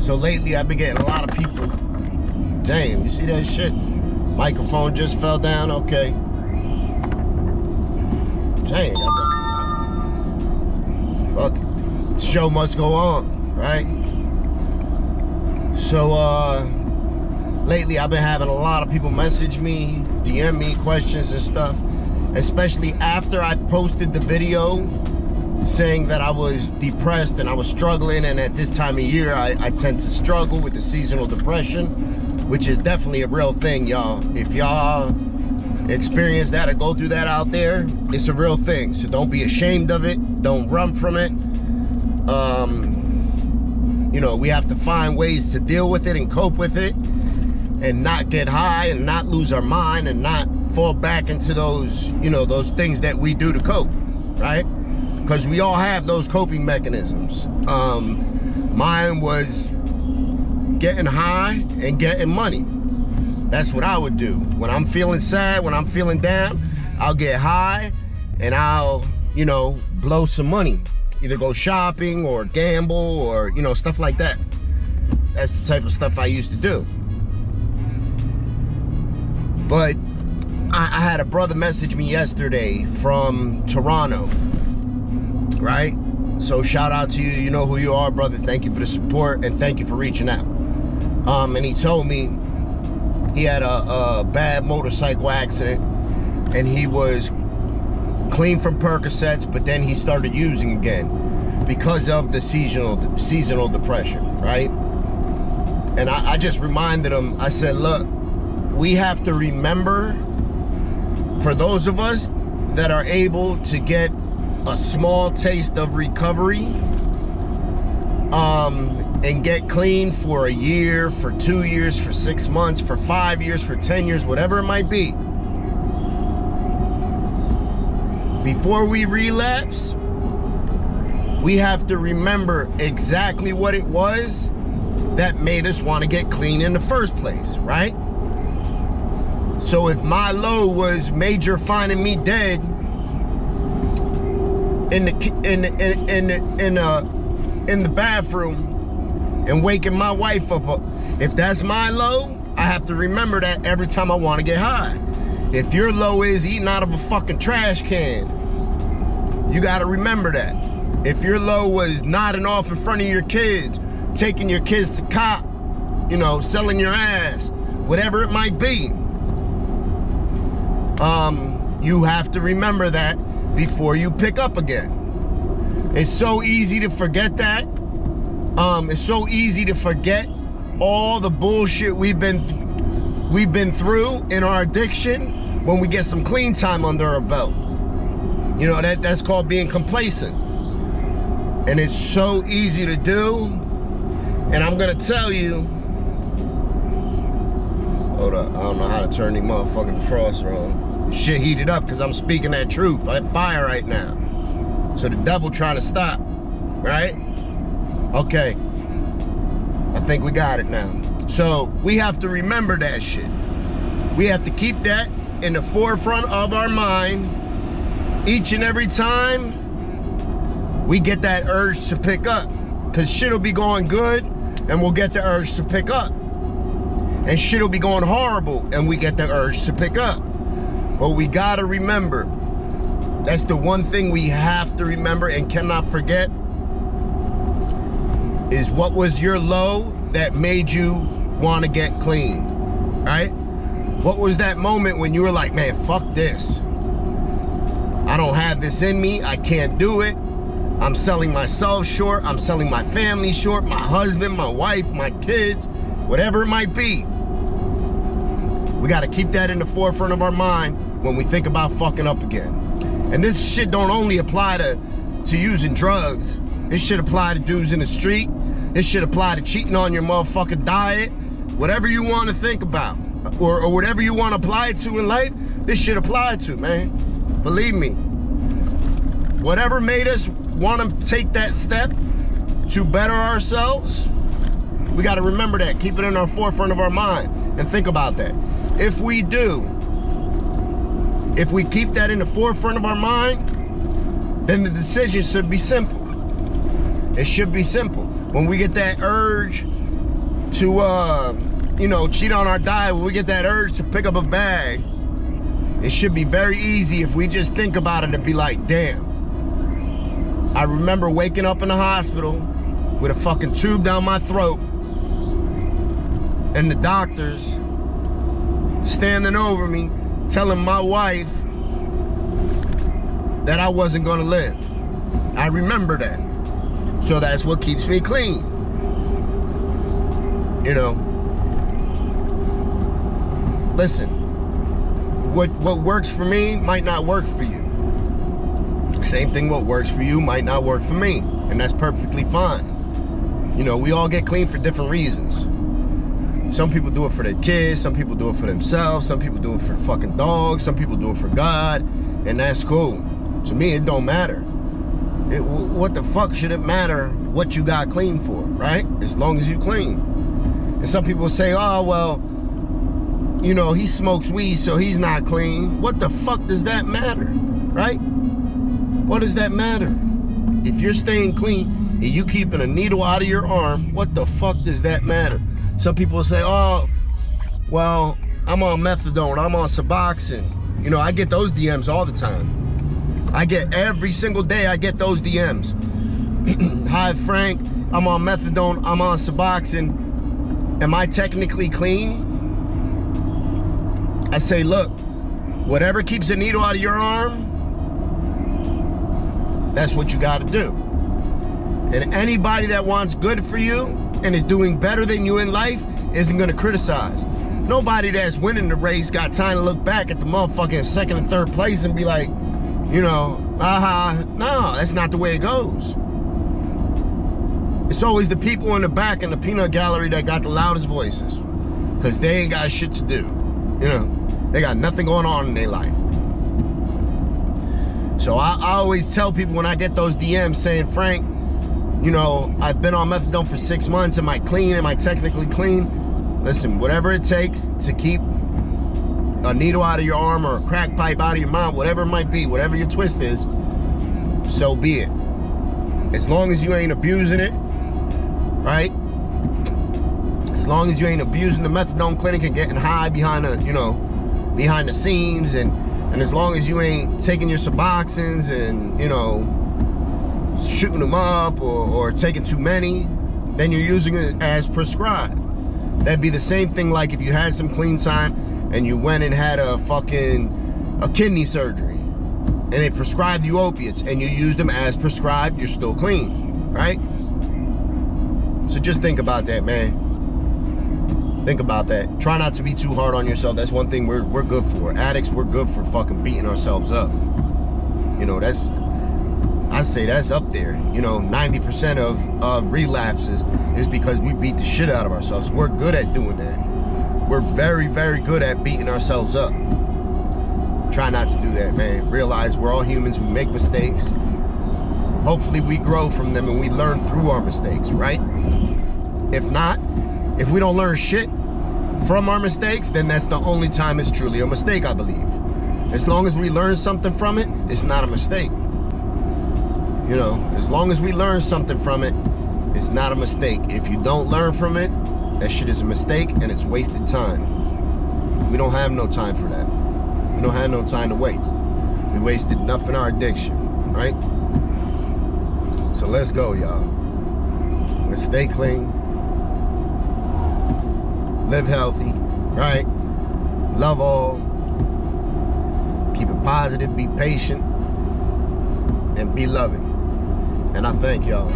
So lately I've been getting a lot of people. Damn, you see that shit? Microphone just fell down, okay. Dang, fuck it. The show must go on, right? So lately I've been having a lot of people message me, DM me questions and stuff, especially after I posted the video saying that I was depressed and I was struggling, and at this time of year I tend to struggle with the seasonal depression, which is definitely a real thing, y'all. If y'all experience that or go through that out there, it's a real thing. So don't be ashamed of it, don't run from it. You know, we have to find ways to deal with it and cope with it and not get high and not lose our mind and not fall back into those, you know, those things that we do to cope, right? Because we all have those coping mechanisms. Mine was getting high and getting money. That's what I would do. When I'm feeling sad, when I'm feeling down, I'll get high and I'll, you know, blow some money. Either go shopping or gamble or, you know, stuff like that. That's the type of stuff I used to do. But I had a brother message me yesterday from Toronto, right? So shout out to you. You know who you are, brother. Thank you for the support and thank you for reaching out. And he told me he had a bad motorcycle accident and he was clean from Percocets, but then he started using again because of the seasonal depression, right? And I just reminded him, I said, look, we have to remember, for those of us that are able to get a small taste of recovery and get clean for a year, for 2 years, for 6 months, for 5 years, for 10 years, whatever it might be, before we relapse, we have to remember exactly what it was that made us want to get clean in the first place, right? So if my low was Major finding me dead in the bathroom and waking my wife up, if that's my low, I have to remember that every time I want to get high. If your low is eating out of a fucking trash can, you got to remember that. If your low was nodding off in front of your kids, taking your kids to cop, you know, selling your ass, whatever it might be, you have to remember that before you pick up again. It's so easy to forget that. It's so easy to forget all the bullshit we've been through in our addiction when we get some clean time under our belt. You know, that's called being complacent. And it's so easy to do. And I'm gonna tell you, hold up, I don't know how to turn these motherfucking defroster on. Shit heated up because I'm speaking that truth. I have fire right now. So the devil trying to stop, right? Okay, I think we got it now. So we have to remember that shit. We have to keep that in the forefront of our mind each and every time we get that urge to pick up. Because shit'll be going good and we'll get the urge to pick up. And shit'll be going horrible and we get the urge to pick up. But we gotta remember, that's the one thing we have to remember and cannot forget, is what was your low that made you want to get clean, right? What was that moment when you were like, man, fuck this. I don't have this in me, I can't do it. I'm selling myself short, I'm selling my family short, my husband, my wife, my kids, whatever it might be. We gotta keep that in the forefront of our mind when we think about fucking up again. And this shit don't only apply to using drugs. This shit apply to dudes in the street. This shit apply to cheating on your motherfucking diet. Whatever you want to think about, or whatever you want to apply it to in life, this shit apply to, man. Believe me. Whatever made us want to take that step to better ourselves, we got to remember that. Keep it in our forefront of our mind and think about that. If we do, if we keep that in the forefront of our mind, then the decision should be simple. It should be simple. When we get that urge you know, cheat on our diet, when we get that urge to pick up a bag, it should be very easy if we just think about it and be like, damn. I remember waking up in the hospital with a fucking tube down my throat and the doctors standing over me telling my wife that I wasn't gonna live. I remember that. So that's what keeps me clean. You know, listen, what works for me might not work for you. Same thing, what works for you might not work for me, and that's perfectly fine. You know, we all get clean for different reasons. Some people do it for their kids, some people do it for themselves, some people do it for the fucking dogs, some people do it for God, and that's cool. To me, it don't matter. What the fuck should it matter what you got clean for, right? As long as you clean. And some people say, oh, well, you know, he smokes weed, so he's not clean. What the fuck does that matter, right? What does that matter? If you're staying clean and you keeping a needle out of your arm, what the fuck does that matter? Some people say, oh, well, I'm on methadone, I'm on Suboxone. You know, I get those DMs all the time. I get every single day, I get those DMs. Hi, Frank, I'm on methadone, I'm on Suboxone. Am I technically clean? I say, look, whatever keeps a needle out of your arm, that's what you gotta do. And anybody that wants good for you and is doing better than you in life isn't gonna criticize. Nobody that's winning the race got time to look back at the motherfucking second and third place and be like, you know, no, that's not the way it goes. It's always the people in the back in the peanut gallery that got the loudest voices, because they ain't got shit to do. You know, they got nothing going on in their life. So I always tell people when I get those DMs saying, Frank, you know, I've been on methadone for 6 months. Am I clean? Am I technically clean? Listen, whatever it takes to keep a needle out of your arm or a crack pipe out of your mouth, whatever it might be, whatever your twist is, so be it. As long as you ain't abusing it, right? As long as you ain't abusing the methadone clinic and getting high behind the, you know, behind the scenes, and as long as you ain't taking your Suboxones and, you know, shooting them up or taking too many, then you're using it as prescribed. That'd be the same thing like if you had some clean time and you went and had a kidney surgery and they prescribed you opiates and you used them as prescribed, you're still clean, right? So just think about that, man. Think about that. Try not to be too hard on yourself. That's one thing we're good for. Addicts, we're good for fucking beating ourselves up. You know, I say that's up there. You know, 90% of relapses is because we beat the shit out of ourselves. We're good at doing that. We're very, very good at beating ourselves up. Try not to do that, man. Realize we're all humans, we make mistakes. Hopefully we grow from them and we learn through our mistakes, right? If not, if we don't learn shit from our mistakes, then that's the only time it's truly a mistake, I believe. As long as we learn something from it, it's not a mistake. You know, as long as we learn something from it, it's not a mistake. If you don't learn from it, that shit is a mistake and it's wasted time. We don't have no time for that. We don't have no time to waste. We wasted enough in our addiction, right? So let's go, y'all. Let's stay clean. Live healthy, right? Love all. Keep it positive, be patient, and be loving. And I thank y'all.